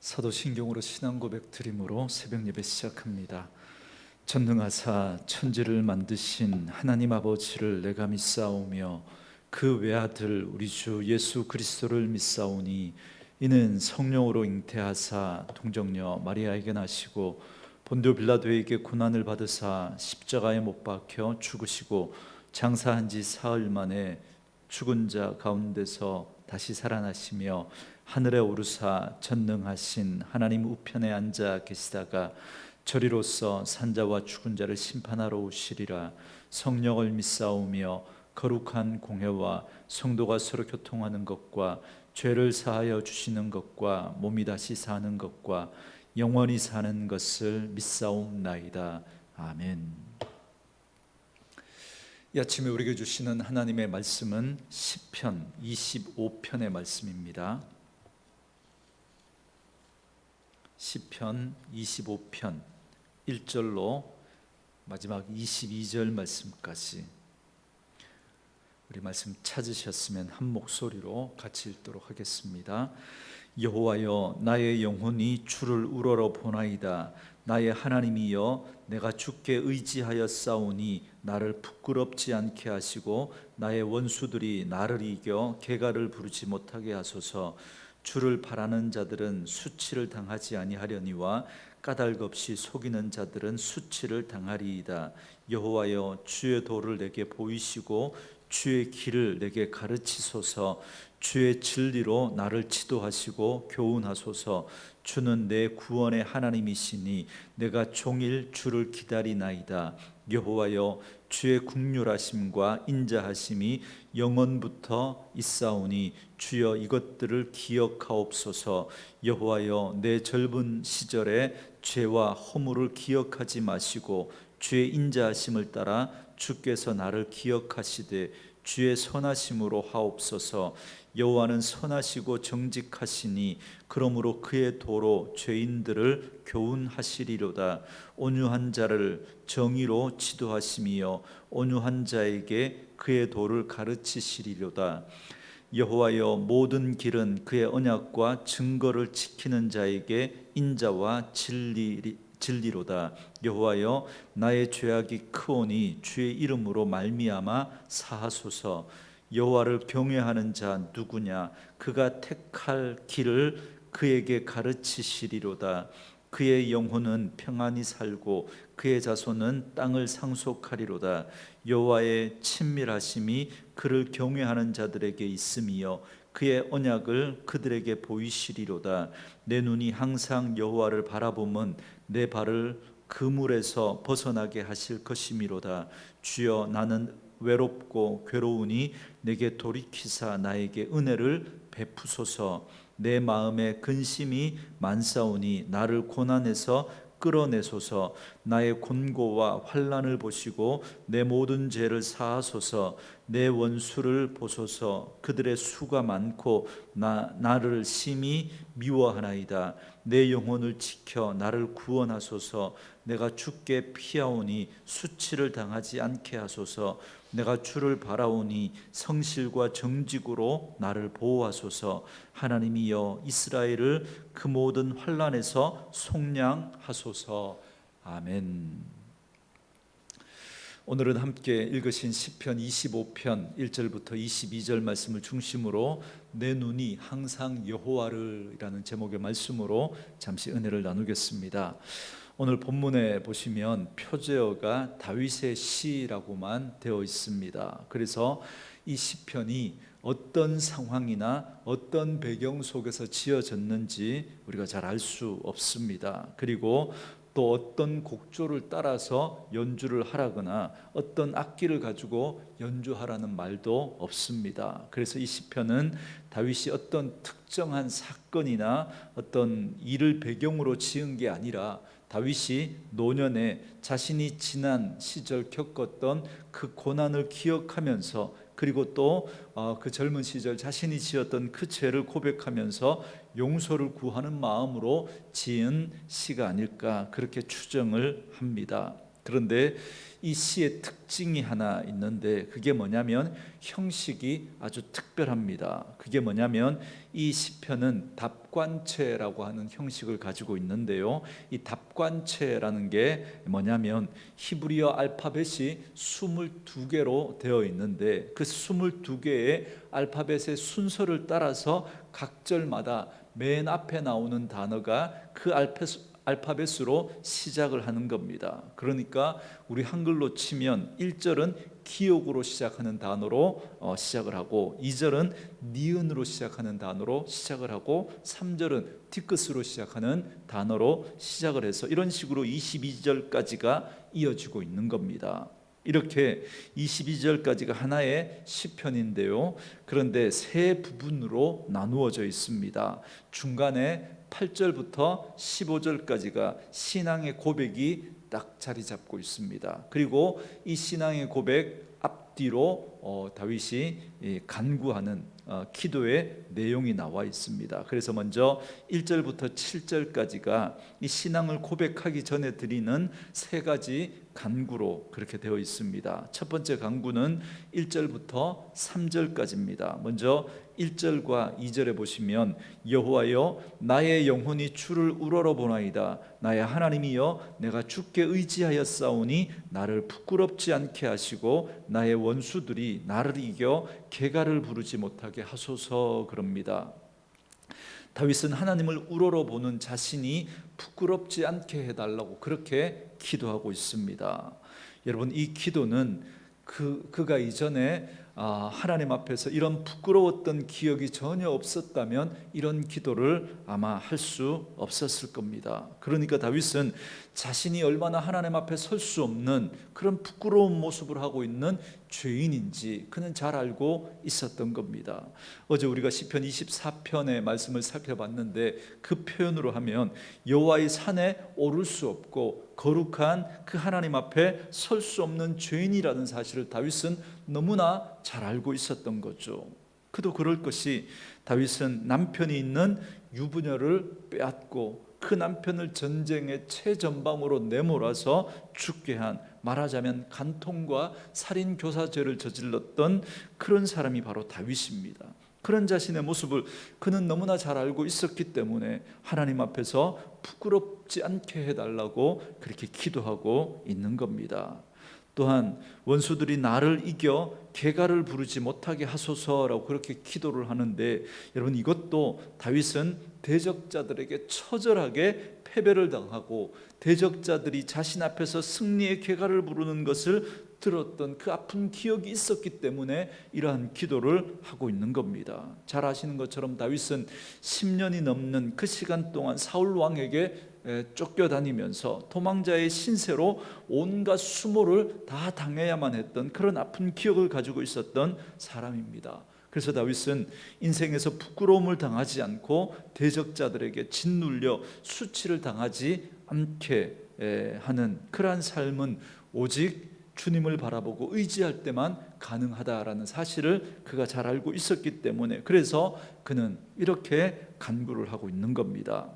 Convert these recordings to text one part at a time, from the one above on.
사도신경으로 신앙 고백 드림으로 새벽 예배 시작합니다. 전능하사 천지를 만드신 하나님 아버지를 내가 믿사오며 그 외아들 우리 주 예수 그리스도를 믿사오니 이는 성령으로 잉태하사 동정녀 마리아에게 나시고 본디오 빌라도에게 고난을 받으사 십자가에 못 박혀 죽으시고 장사한 지 사흘 만에 죽은 자 가운데서 다시 살아나시며 하늘에 오르사 전능하신 하나님 우편에 앉아 계시다가 저리로서 산자와 죽은 자를 심판하러 오시리라. 성령을 믿사오며 거룩한 공회와 성도가 서로 교통하는 것과 죄를 사하여 주시는 것과 몸이 다시 사는 것과 영원히 사는 것을 믿사옵나이다. 아멘. 이 아침에 우리에게 주시는 하나님의 말씀은 시편 25편의 말씀입니다. 시편 25편 1절로 마지막 22절 말씀까지 우리 말씀 찾으셨으면 한 목소리로 같이 읽도록 하겠습니다. 여호와여, 나의 영혼이 주를 우러러 보나이다. 나의 하나님이여, 내가 주께 의지하여 싸우니 나를 부끄럽지 않게 하시고 나의 원수들이 나를 이겨 개가를 부르지 못하게 하소서. 주를 바라는 자들은 수치를 당하지 아니하려니와 까닭 없이 속이는 자들은 수치를 당하리이다. 여호와여, 주의 도를 내게 보이시고 주의 길을 내게 가르치소서. 주의 진리로 나를 지도하시고 교훈하소서. 주는 내 구원의 하나님이시니 내가 종일 주를 기다리나이다. 여호와여, 주의 긍휼하심과 인자하심이 영원부터 있사오니 주여 이것들을 기억하옵소서. 여호와여, 내 젊은 시절에 죄와 허물을 기억하지 마시고 주의 인자하심을 따라 주께서 나를 기억하시되 주의 선하심으로 하옵소서. 여호와는 선하시고 정직하시니 그러므로 그의 도로 죄인들을 교훈하시리로다. 온유한 자를 정의로 지도하시며 온유한 자에게 그의 도를 가르치시리로다. 여호와여, 모든 길은 그의 언약과 증거를 지키는 자에게 인자와 진리로다. 여호와여, 나의 죄악이 크오니 주의 이름으로 말미암아 사하소서. 여호와를 경외하는 자 누구냐? 그가 택할 길을 그에게 가르치시리로다. 그의 영혼은 평안히 살고 그의 자손은 땅을 상속하리로다. 여호와의 친밀하심이 그를 경외하는 자들에게 있음이요 그의 언약을 그들에게 보이시리로다. 내 눈이 항상 여호와를 바라보면 내 발을 그물에서 벗어나게 하실 것이미로다. 주여, 나는 외롭고 괴로우니 내게 돌이키사 나에게 은혜를 베푸소서. 내 마음에 근심이 많사오니 나를 고난에서 끌어내소서. 나의 곤고와 환난을 보시고 내 모든 죄를 사하소서. 내 원수를 보소서. 그들의 수가 많고 나를 심히 미워하나이다. 내 영혼을 지켜 나를 구원하소서. 내가 주께 피하오니 수치를 당하지 않게 하소서. 내가 주를 바라오니 성실과 정직으로 나를 보호하소서. 하나님이여, 이스라엘을 그 모든 환난에서 속량하소서. 아멘. 오늘은 함께 읽으신 시편 25편 1절부터 22절 말씀을 중심으로 내 눈이 항상 여호와를 이라는 제목의 말씀으로 잠시 은혜를 나누겠습니다. 오늘 본문에 보시면 표제어가 다윗의 시라고만 되어 있습니다. 그래서 이 시편이 어떤 상황이나 어떤 배경 속에서 지어졌는지 우리가 잘 알 수 없습니다. 그리고 또 어떤 곡조를 따라서 연주를 하라거나 어떤 악기를 가지고 연주하라는 말도 없습니다. 그래서 이 시편은 다윗이 어떤 특정한 사건이나 어떤 일을 배경으로 지은 게 아니라 다윗이 노년에 자신이 지난 시절 겪었던 그 고난을 기억하면서 그리고 또 그 젊은 시절 자신이 지었던 그 죄를 고백하면서 용서를 구하는 마음으로 지은 시가 아닐까 그렇게 추정을 합니다. 그런데 이 시의 특징이 하나 있는데 그게 뭐냐면 형식이 아주 특별합니다. 그게 뭐냐면 이 시편은 답관체라고 하는 형식을 가지고 있는데요. 이 답관체라는 게 뭐냐면 히브리어 알파벳이 22개로 되어 있는데 그 22개의 알파벳의 순서를 따라서 각 절마다 맨 앞에 나오는 단어가 그 알파벳으로 시작을 하는 겁니다. 그러니까 우리 한글로 치면 1절은 기역으로 시작하는 단어로 시작을 하고 2절은 니은으로 시작하는 단어로 시작을 하고 3절은 뒤끝으로 시작하는 단어로 시작을 해서 이런 식으로 22절까지가 이어지고 있는 겁니다. 이렇게 22절까지가 하나의 시편인데요. 그런데 세 부분으로 나누어져 있습니다. 중간에 8절부터 15절까지가 신앙의 고백이 딱 자리 잡고 있습니다. 그리고 이 신앙의 고백 앞뒤로 다윗이 간구하는 기도의 내용이 나와 있습니다. 그래서 먼저 1절부터 7절까지가 이 신앙을 고백하기 전에 드리는 세 가지 간구로 그렇게 되어 있습니다. 첫 번째 간구는 1절부터 3절까지입니다. 먼저 1절과 2절에 보시면 여호와여 나의 영혼이 주를 우러러보나이다. 나의 하나님이여 내가 주께 의지하였사오니 나를 부끄럽지 않게 하시고 나의 원수들이 나를 이겨 개가를 부르지 못하게 하소서. 그럽니다. 다윗은 하나님을 우러러보는 자신이 부끄럽지 않게 해달라고 그렇게 기도하고 있습니다. 여러분, 이 기도는 그가 이전에 하나님 앞에서 이런 부끄러웠던 기억이 전혀 없었다면 이런 기도를 아마 할 수 없었을 겁니다. 그러니까 다윗은 자신이 얼마나 하나님 앞에 설 수 없는 그런 부끄러운 모습을 하고 있는 죄인인지 그는 잘 알고 있었던 겁니다. 어제 우리가 시편 24편의 말씀을 살펴봤는데 그 표현으로 하면 여호와의 산에 오를 수 없고 거룩한 그 하나님 앞에 설 수 없는 죄인이라는 사실을 다윗은 너무나 잘 알고 있었던 거죠. 그도 그럴 것이 다윗은 남편이 있는 유부녀를 빼앗고 그 남편을 전쟁의 최전방으로 내몰아서 죽게 한, 말하자면 간통과 살인교사죄를 저질렀던 그런 사람이 바로 다윗입니다. 그런 자신의 모습을 그는 너무나 잘 알고 있었기 때문에 하나님 앞에서 부끄럽지 않게 해달라고 그렇게 기도하고 있는 겁니다. 또한 원수들이 나를 이겨 개가를 부르지 못하게 하소서라고 그렇게 기도를 하는데, 여러분, 이것도 다윗은 대적자들에게 처절하게 패배를 당하고 대적자들이 자신 앞에서 승리의 개가를 부르는 것을 들었던 그 아픈 기억이 있었기 때문에 이러한 기도를 하고 있는 겁니다. 잘 아시는 것처럼 다윗은 10년이 넘는 그 시간 동안 사울 왕에게 쫓겨다니면서 도망자의 신세로 온갖 수모를 다 당해야만 했던 그런 아픈 기억을 가지고 있었던 사람입니다. 그래서 다윗은 인생에서 부끄러움을 당하지 않고 대적자들에게 짓눌려 수치를 당하지 않게 하는 그러한 삶은 오직 주님을 바라보고 의지할 때만 가능하다라는 사실을 그가 잘 알고 있었기 때문에, 그래서 그는 이렇게 간구를 하고 있는 겁니다.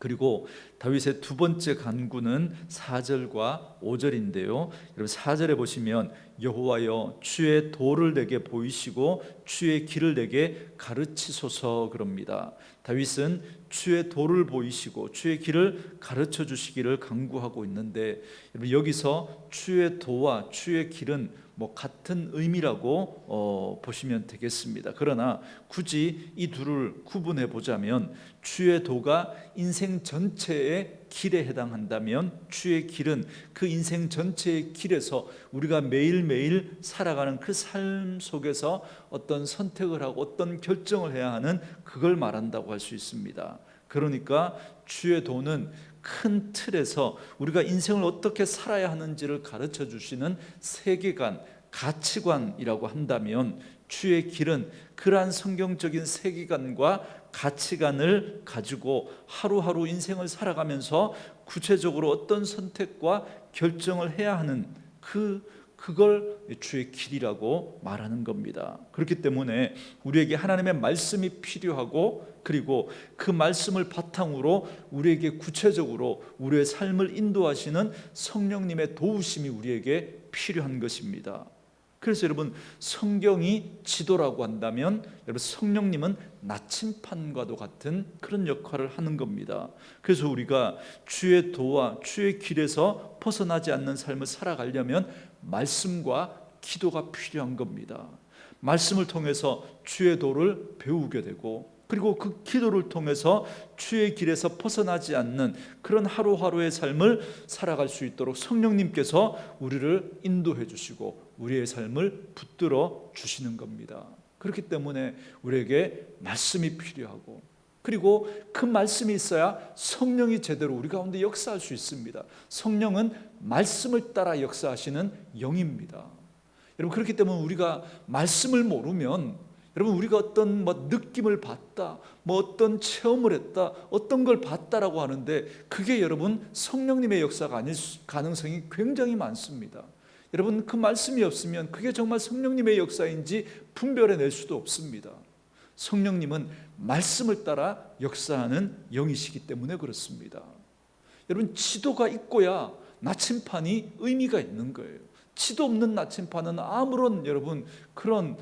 그리고 다윗의 두 번째 간구는 4절과 5절인데요. 여러분, 4절에 보시면 여호와여 주의 도를 내게 보이시고 주의 길을 내게 가르치소서 그럽니다. 다윗은 주의 도를 보이시고 주의 길을 가르쳐 주시기를 간구하고 있는데, 여기서 주의 도와 주의 길은 같은 의미라고 보시면 되겠습니다. 그러나 굳이 이 둘을 구분해 보자면 주의 도가 인생 전체의 길에 해당한다면 주의 길은 그 인생 전체의 길에서 우리가 매일매일 살아가는 그 삶 속에서 어떤 선택을 하고 어떤 결정을 해야 하는 그걸 말한다고 할 수 있습니다. 그러니까 주의 도는 큰 틀에서 우리가 인생을 어떻게 살아야 하는지를 가르쳐 주시는 세계관, 가치관이라고 한다면, 주의 길은 그러한 성경적인 세계관과 가치관을 가지고 하루하루 인생을 살아가면서 구체적으로 어떤 선택과 결정을 해야 하는 그걸 주의 길이라고 말하는 겁니다. 그렇기 때문에 우리에게 하나님의 말씀이 필요하고, 그리고 그 말씀을 바탕으로 우리에게 구체적으로 우리의 삶을 인도하시는 성령님의 도우심이 우리에게 필요한 것입니다. 그래서 여러분, 성경이 지도라고 한다면 여러분, 성령님은 나침판과도 같은 그런 역할을 하는 겁니다. 그래서 우리가 주의 도와 주의 길에서 벗어나지 않는 삶을 살아가려면 말씀과 기도가 필요한 겁니다. 말씀을 통해서 주의 도를 배우게 되고, 그리고 그 기도를 통해서 주의 길에서 벗어나지 않는 그런 하루하루의 삶을 살아갈 수 있도록 성령님께서 우리를 인도해 주시고 우리의 삶을 붙들어 주시는 겁니다. 그렇기 때문에 우리에게 말씀이 필요하고, 그리고 그 말씀이 있어야 성령이 제대로 우리 가운데 역사할 수 있습니다. 성령은 말씀을 따라 역사하시는 영입니다. 여러분, 그렇기 때문에 우리가 말씀을 모르면, 여러분, 우리가 어떤 느낌을 받다, 어떤 체험을 했다, 어떤 걸 봤다라고 하는데 그게 여러분 성령님의 역사가 아닐 가능성이 굉장히 많습니다. 여러분, 그 말씀이 없으면 그게 정말 성령님의 역사인지 분별해낼 수도 없습니다. 성령님은 말씀을 따라 역사하는 영이시기 때문에 그렇습니다. 여러분, 지도가 있고야 나침판이 의미가 있는 거예요. 지도 없는 나침판은 아무런 여러분 그런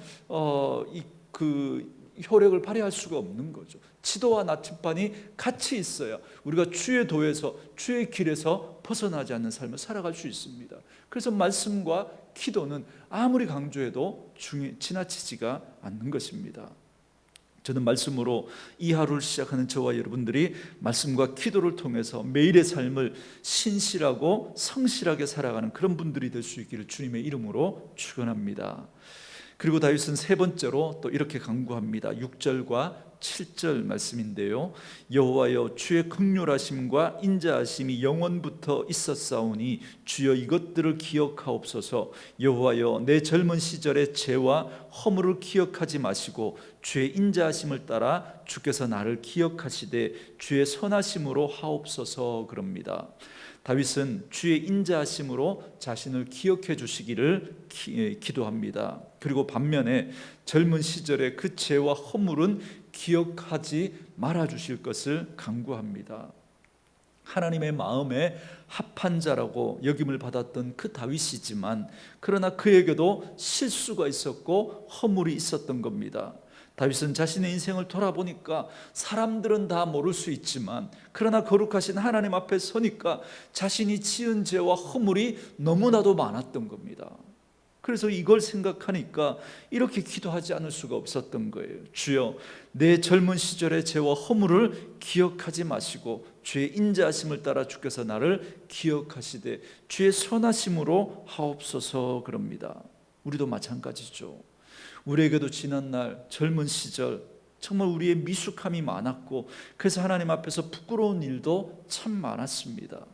효력을 발휘할 수가 없는 거죠. 지도와 나침판이 같이 있어야 우리가 주의 도에서, 주의 길에서 벗어나지 않는 삶을 살아갈 수 있습니다. 그래서 말씀과 기도는 아무리 강조해도 지나치지가 않는 것입니다. 저는 말씀으로 이 하루를 시작하는 저와 여러분들이 말씀과 기도를 통해서 매일의 삶을 신실하고 성실하게 살아가는 그런 분들이 될 수 있기를 주님의 이름으로 축원합니다. 그리고 다윗은 세 번째로 또 이렇게 간구합니다. 6절과 7절 말씀인데요. 여호와여, 주의 긍휼하심과 인자하심이 영원부터 있었사오니 주여 이것들을 기억하옵소서. 여호와여, 내 젊은 시절의 죄와 허물을 기억하지 마시고 주의 인자하심을 따라 주께서 나를 기억하시되 주의 선하심으로 하옵소서. 그럽니다. 다윗은 주의 인자하심으로 자신을 기억해 주시기를 기도합니다. 그리고 반면에 젊은 시절의 그 죄와 허물은 기억하지 말아 주실 것을 간구합니다. 하나님의 마음에 합한 자라고 여김을 받았던 그 다윗이지만, 그러나 그에게도 실수가 있었고 허물이 있었던 겁니다. 다윗은 자신의 인생을 돌아보니까 사람들은 다 모를 수 있지만, 그러나 거룩하신 하나님 앞에 서니까 자신이 지은 죄와 허물이 너무나도 많았던 겁니다. 그래서 이걸 생각하니까 이렇게 기도하지 않을 수가 없었던 거예요. 주여, 내 젊은 시절의 죄와 허물을 기억하지 마시고 주의 인자하심을 따라 주께서 나를 기억하시되 주의 선하심으로 하옵소서. 그럽니다. 우리도 마찬가지죠. 우리에게도 지난날 젊은 시절 정말 우리의 미숙함이 많았고, 그래서 하나님 앞에서 부끄러운 일도 참 많았습니다.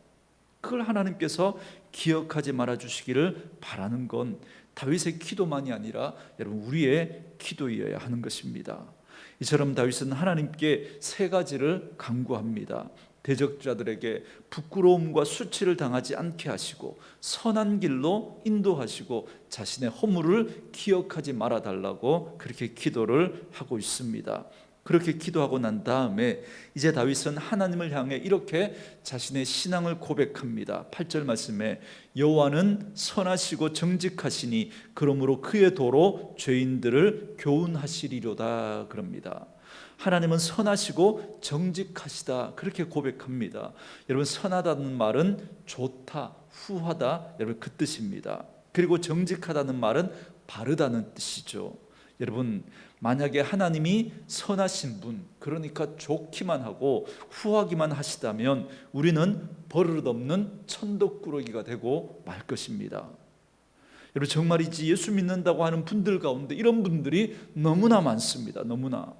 그걸 하나님께서 기억하지 말아 주시기를 바라는 건 다윗의 기도만이 아니라 여러분 우리의 기도이어야 하는 것입니다. 이처럼 다윗은 하나님께 세 가지를 간구합니다. 대적자들에게 부끄러움과 수치를 당하지 않게 하시고, 선한 길로 인도하시고, 자신의 허물을 기억하지 말아 달라고 그렇게 기도를 하고 있습니다. 그렇게 기도하고 난 다음에 이제 다윗은 하나님을 향해 이렇게 자신의 신앙을 고백합니다. 8절 말씀에 여호와는 선하시고 정직하시니 그러므로 그의 도로 죄인들을 교훈하시리로다. 그럽니다. 하나님은 선하시고 정직하시다, 그렇게 고백합니다. 여러분, 선하다는 말은 좋다, 후하다, 여러분 그 뜻입니다. 그리고 정직하다는 말은 바르다는 뜻이죠. 여러분, 만약에 하나님이 선하신 분, 그러니까 좋기만 하고 후하기만 하시다면 우리는 버릇없는 천덕꾸러기가 되고 말 것입니다. 여러분, 정말이지 예수 믿는다고 하는 분들 가운데 이런 분들이 너무나 많습니다. 너무나.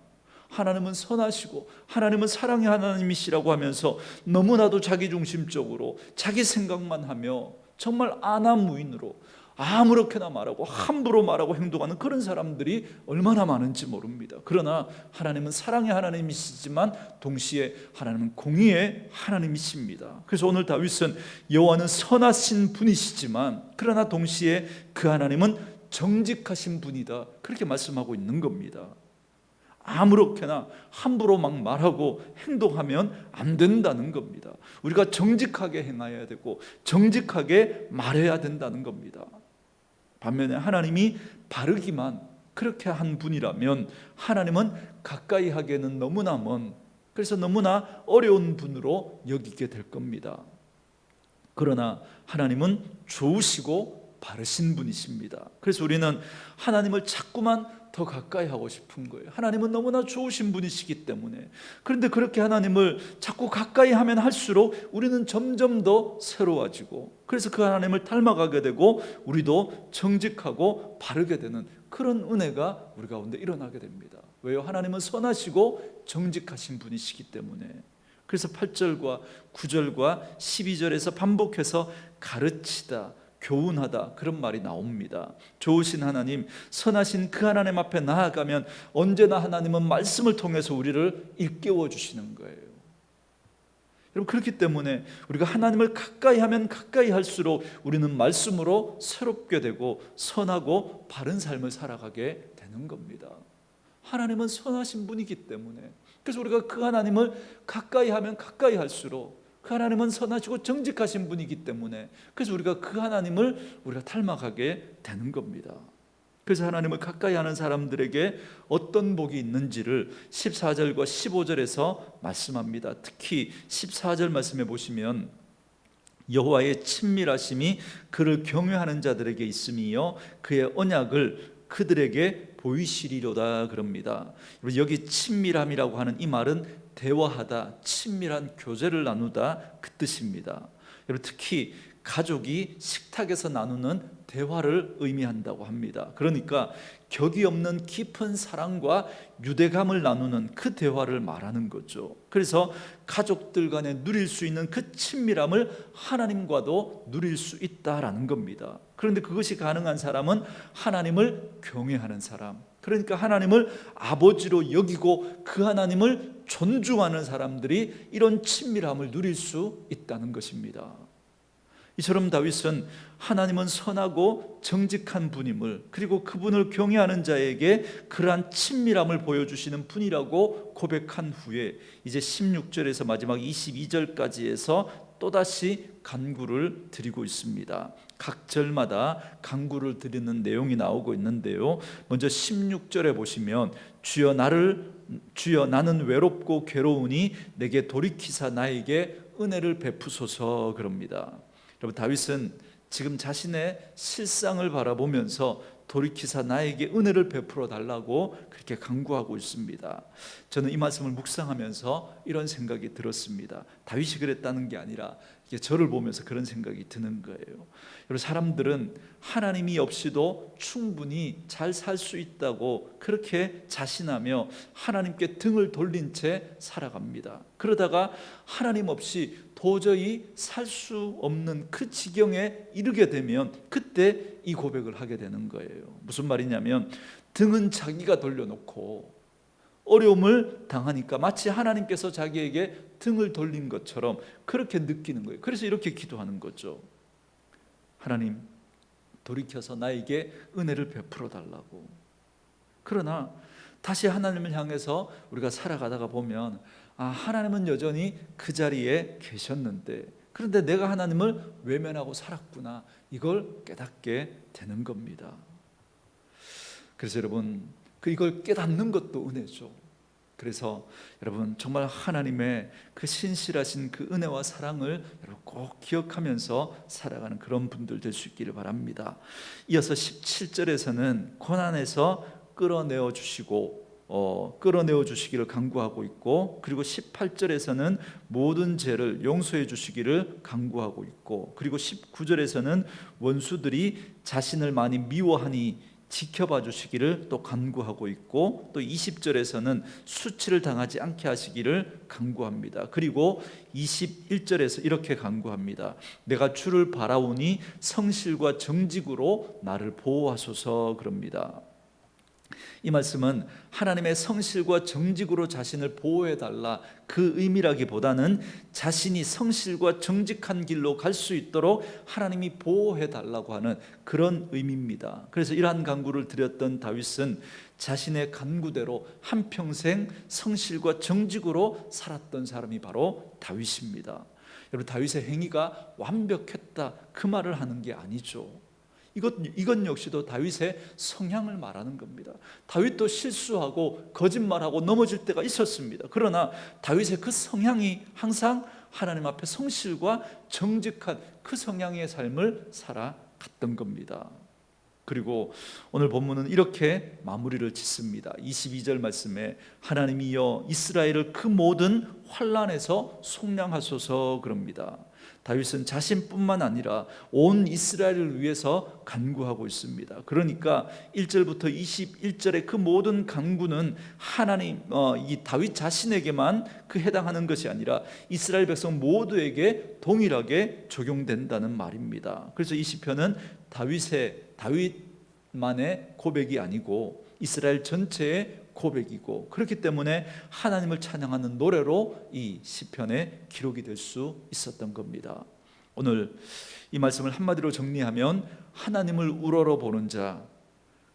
하나님은 선하시고 하나님은 사랑의 하나님이시라고 하면서 너무나도 자기중심적으로 자기 생각만 하며 정말 안하무인으로 아무렇게나 말하고 함부로 말하고 행동하는 그런 사람들이 얼마나 많은지 모릅니다. 그러나 하나님은 사랑의 하나님이시지만 동시에 하나님은 공의의 하나님이십니다. 그래서 오늘 다윗은 여호와는 선하신 분이시지만 그러나 동시에 그 하나님은 정직하신 분이다, 그렇게 말씀하고 있는 겁니다. 아무렇게나 함부로 막 말하고 행동하면 안 된다는 겁니다. 우리가 정직하게 행해야 되고 정직하게 말해야 된다는 겁니다. 반면에 하나님이 바르기만 그렇게 한 분이라면 하나님은 가까이 하기에는 너무나 먼, 그래서 너무나 어려운 분으로 여기게 될 겁니다. 그러나 하나님은 좋으시고 바르신 분이십니다. 그래서 우리는 하나님을 자꾸만 더 가까이 하고 싶은 거예요. 하나님은 너무나 좋으신 분이시기 때문에. 그런데 그렇게 하나님을 자꾸 가까이 하면 할수록 우리는 점점 더 새로워지고, 그래서 그 하나님을 닮아가게 되고 우리도 정직하고 바르게 되는 그런 은혜가 우리 가운데 일어나게 됩니다. 왜요? 하나님은 선하시고 정직하신 분이시기 때문에. 그래서 8절과 9절과 12절에서 반복해서 가르치다, 교훈하다, 그런 말이 나옵니다. 좋으신 하나님, 선하신 그 하나님 앞에 나아가면 언제나 하나님은 말씀을 통해서 우리를 일깨워 주시는 거예요. 여러분, 그렇기 때문에 우리가 하나님을 가까이 하면 가까이 할수록 우리는 말씀으로 새롭게 되고 선하고 바른 삶을 살아가게 되는 겁니다. 하나님은 선하신 분이기 때문에, 그래서 우리가 그 하나님을 가까이 하면 가까이 할수록 그 하나님은 선하시고 정직하신 분이기 때문에, 그래서 우리가 그 하나님을 우리가 닮아가게 되는 겁니다. 그래서 하나님을 가까이 하는 사람들에게 어떤 복이 있는지를 14절과 15절에서 말씀합니다. 특히 14절 말씀해 보시면 여호와의 친밀하심이 그를 경외하는 자들에게 있음이요 그의 언약을 그들에게 보이시리로다, 그럽니다. 여기 친밀함이라고 하는 이 말은 대화하다, 친밀한 교제를 나누다, 그 뜻입니다. 여러분, 특히 가족이 식탁에서 나누는 대화를 의미한다고 합니다. 그러니까 격이 없는 깊은 사랑과 유대감을 나누는 그 대화를 말하는 거죠. 그래서 가족들 간에 누릴 수 있는 그 친밀함을 하나님과도 누릴 수 있다라는 겁니다. 그런데 그것이 가능한 사람은 하나님을 경외하는 사람, 그러니까 하나님을 아버지로 여기고 그 하나님을 존중하는 사람들이 이런 친밀함을 누릴 수 있다는 것입니다. 이처럼 다윗은 하나님은 선하고 정직한 분임을, 그리고 그분을 경외하는 자에게 그러한 친밀함을 보여주시는 분이라고 고백한 후에 이제 16절에서 마지막 22절까지 해서 또다시 간구를 드리고 있습니다. 각 절마다 간구를 드리는 내용이 나오고 있는데요, 먼저 16절에 보시면 주여 나는 외롭고 괴로우니 내게 돌이키사 나에게 은혜를 베푸소서, 그럽니다. 여러분, 다윗은 지금 자신의 실상을 바라보면서 돌이키사 나에게 은혜를 베풀어 달라고 그렇게 간구하고 있습니다. 저는 이 말씀을 묵상하면서 이런 생각이 들었습니다. 다윗이 그랬다는 게 아니라 이게 저를 보면서 그런 생각이 드는 거예요. 여러분, 사람들은 하나님이 없이도 충분히 잘 살 수 있다고 그렇게 자신하며 하나님께 등을 돌린 채 살아갑니다. 그러다가 하나님 없이 도저히 살 수 없는 그 지경에 이르게 되면 그때 이 고백을 하게 되는 거예요. 무슨 말이냐면, 등은 자기가 돌려놓고 어려움을 당하니까 마치 하나님께서 자기에게 등을 돌린 것처럼 그렇게 느끼는 거예요. 그래서 이렇게 기도하는 거죠. 하나님, 돌이켜서 나에게 은혜를 베풀어 달라고. 그러나 다시 하나님을 향해서 우리가 살아가다가 보면, 하나님은 여전히 그 자리에 계셨는데, 그런데 내가 하나님을 외면하고 살았구나, 이걸 깨닫게 되는 겁니다. 그래서 여러분, 이걸 깨닫는 것도 은혜죠. 그래서 여러분, 정말 하나님의 그 신실하신 그 은혜와 사랑을 여러분 꼭 기억하면서 살아가는 그런 분들 될 수 있기를 바랍니다. 이어서 17절에서는 고난에서 끌어내어 주시기를 간구하고 있고, 그리고 18절에서는 모든 죄를 용서해 주시기를 간구하고 있고, 그리고 19절에서는 원수들이 자신을 많이 미워하니 지켜봐 주시기를 또 간구하고 있고, 또 20절에서는 수치를 당하지 않게 하시기를 간구합니다. 그리고 21절에서 이렇게 간구합니다. 내가 주를 바라오니 성실과 정직으로 나를 보호하소서 그럽니다. 이 말씀은 하나님의 성실과 정직으로 자신을 보호해달라, 그 의미라기보다는 자신이 성실과 정직한 길로 갈 수 있도록 하나님이 보호해달라고 하는 그런 의미입니다. 그래서 이러한 간구를 드렸던 다윗은 자신의 간구대로 한평생 성실과 정직으로 살았던 사람이 바로 다윗입니다. 여러분, 다윗의 행위가 완벽했다 그 말을 하는 게 아니죠. 이건 역시도 다윗의 성향을 말하는 겁니다. 다윗도 실수하고 거짓말하고 넘어질 때가 있었습니다. 그러나 다윗의 그 성향이 항상 하나님 앞에 성실과 정직한 그 성향의 삶을 살아갔던 겁니다. 그리고 오늘 본문은 이렇게 마무리를 짓습니다. 22절 말씀에 하나님이여 이스라엘을 그 모든 환난에서 속량하소서 그럽니다. 다윗은 자신뿐만 아니라 온 이스라엘을 위해서 간구하고 있습니다. 그러니까 1절부터 21절의 그 모든 간구는 하나님, 이 다윗 자신에게만 그 해당하는 것이 아니라 이스라엘 백성 모두에게 동일하게 적용된다는 말입니다. 그래서 이 시편은 다윗만의 고백이 아니고 이스라엘 전체의 고백이고, 그렇기 때문에 하나님을 찬양하는 노래로 이 시편에 기록이 될 수 있었던 겁니다. 오늘 이 말씀을 한마디로 정리하면 하나님을 우러러보는 자,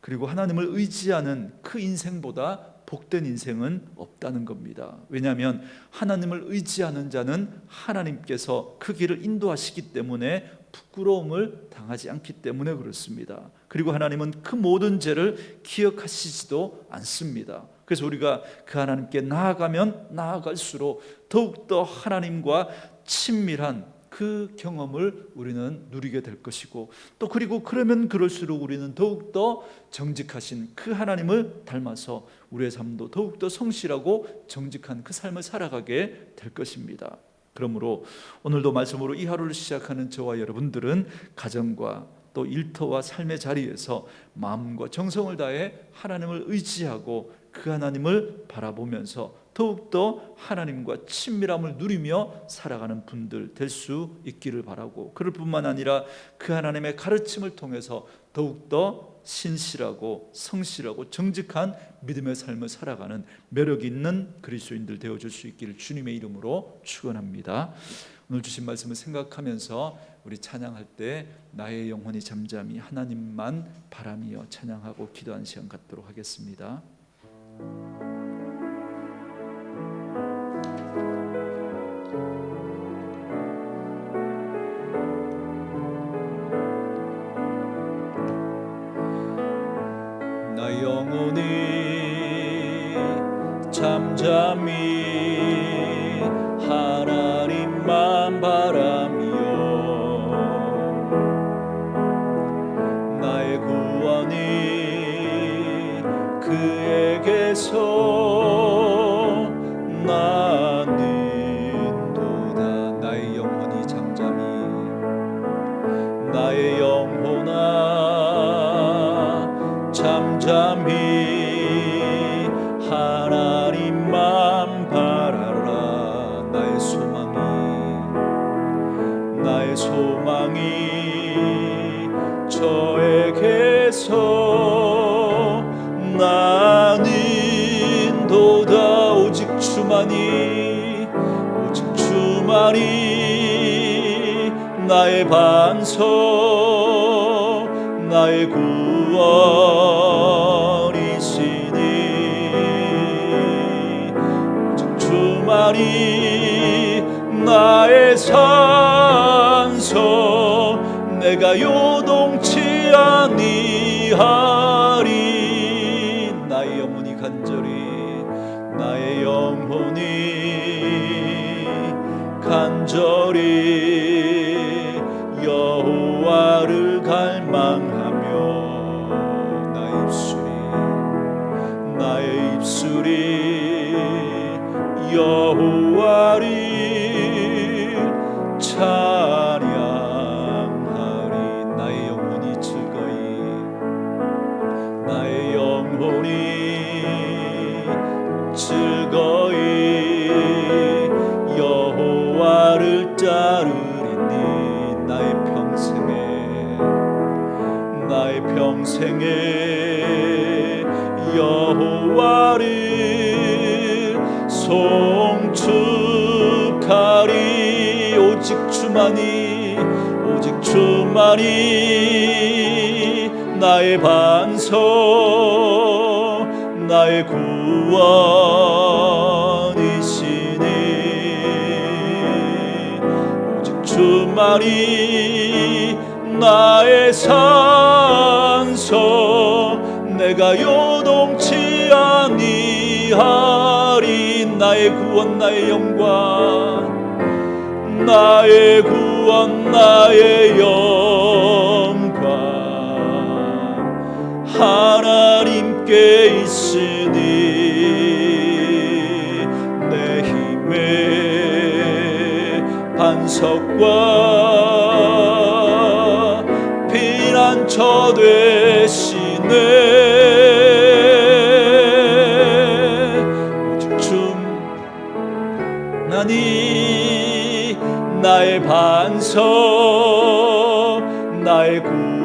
그리고 하나님을 의지하는 그 인생보다 복된 인생은 없다는 겁니다. 왜냐하면 하나님을 의지하는 자는 하나님께서 그 길을 인도하시기 때문에 부끄러움을 당하지 않기 때문에 그렇습니다. 그리고 하나님은 그 모든 죄를 기억하시지도 않습니다. 그래서 우리가 그 하나님께 나아가면 나아갈수록 더욱더 하나님과 친밀한 그 경험을 우리는 누리게 될 것이고, 또 그리고 그러면 그럴수록 우리는 더욱더 정직하신 그 하나님을 닮아서 우리의 삶도 더욱더 성실하고 정직한 그 삶을 살아가게 될 것입니다. 그러므로 오늘도 말씀으로 이 하루를 시작하는 저와 여러분들은 가정과 또 일터와 삶의 자리에서 마음과 정성을 다해 하나님을 의지하고 그 하나님을 바라보면서 더욱더 하나님과 친밀함을 누리며 살아가는 분들 될 수 있기를 바라고, 그럴 뿐만 아니라 그 하나님의 가르침을 통해서 더욱더 신실하고 성실하고 정직한 믿음의 삶을 살아가는 매력 있는 그리스도인들 되어줄 수 있기를 주님의 이름으로 축원합니다. 오늘 주신 말씀을 생각하면서 우리 찬양할 때 나의 영혼이 잠잠히 하나님만 바라며 찬양하고 기도하는 시간 갖도록 하겠습니다. 나 영혼이 잠잠히 하나님만 바라며 나의 구원이 그에게서 나는도다. 나의 영혼이 잠잠히, 나의 영혼아 잠잠히 하나님만 바라라. 나의 소망이 저에게서 나는도다. 오직 주만이 나의 반석, 나의 구원이시니 오직 주만이 나의 산소, 내가 요동치 아니하리. 나의 영혼이 간절히, 나의 영혼이 간절히 여호와를 갈망하며 나의 입술이 여호와를 찬양하리. 나의 영혼이 즐거이 즐거이 여호와를 따르리니 나의 평생에 여호와를 송축하리. 오직 주만이 나의 반석 나의 구원이시니 오직 주만이 나의 산성 내가 요동치 아니하리. 나의 구원 나의 영광 나의 구원 나의 영광 하나님께 있으니 내 힘의 반석과 피난처 되시네. 오직 주만이 나의 반석 나의 구원이시니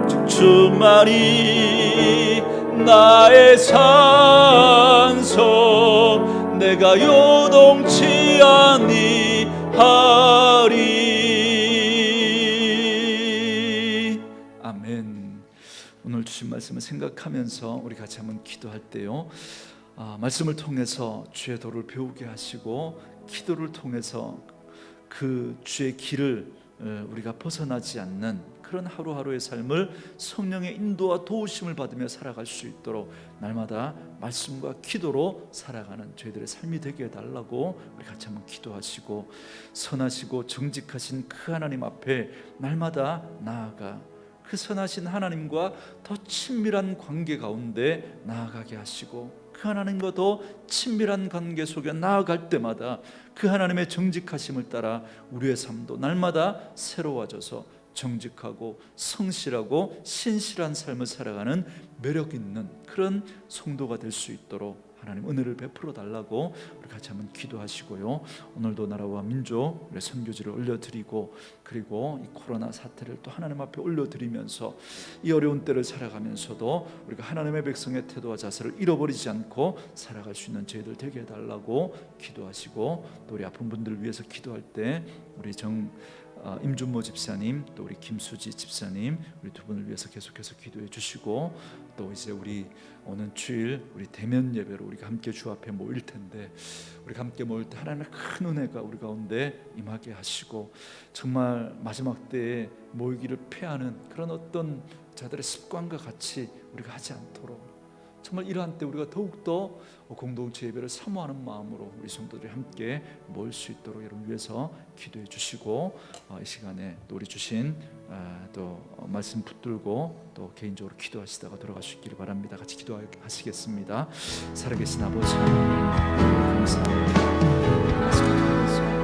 오직 주만이 나의 산성 내가 요동치 아니하리. 아멘. 오늘 주신 말씀을 생각하면서 우리 같이 한번 기도할 때요, 말씀을 통해서 주의 도를 배우게 하시고 기도를 통해서 그 주의 길을 우리가 벗어나지 않는 그런 하루하루의 삶을 성령의 인도와 도우심을 받으며 살아갈 수 있도록 날마다 말씀과 기도로 살아가는 저희들의 삶이 되게 해달라고 우리 같이 한번 기도하시고, 선하시고 정직하신 그 하나님 앞에 날마다 나아가 그 선하신 하나님과 더 친밀한 관계 가운데 나아가게 하시고, 그 하나님과 더 친밀한 관계 속에 나아갈 때마다 그 하나님의 정직하심을 따라 우리의 삶도 날마다 새로워져서 정직하고 성실하고 신실한 삶을 살아가는 매력 있는 그런 성도가 될 수 있도록 하나님 은혜를 베풀어 달라고 우리 같이 한번 기도하시고요, 오늘도 나라와 민족 우리 선교지를 올려드리고, 그리고 이 코로나 사태를 또 하나님 앞에 올려드리면서 이 어려운 때를 살아가면서도 우리가 하나님의 백성의 태도와 자세를 잃어버리지 않고 살아갈 수 있는 저희들 되게 해달라고 기도하시고, 또 우리 아픈 분들을 위해서 기도할 때 우리 임준모 집사님, 또 우리 김수지 집사님, 우리 두 분을 위해서 계속해서 기도해 주시고, 또 이제 우리 오는 주일 우리 대면 예배로 우리가 함께 주 앞에 모일 텐데, 우리가 함께 모일 때 하나님의 큰 은혜가 우리 가운데 임하게 하시고, 정말 마지막 때에 모이기를 패하는 그런 어떤 자들의 습관과 같이 우리가 하지 않도록, 정말 이러한 때 우리가 더욱더 공동체 예배를 사모하는 마음으로 우리 성도들이 함께 모일 수 있도록 여러분 위해서 기도해 주시고, 이 시간에 또 우리 주신 또 말씀 붙들고 또 개인적으로 기도하시다가 돌아가시기를 바랍니다. 같이 기도하시겠습니다. 살아계신 아버지 하나님 감사합니다.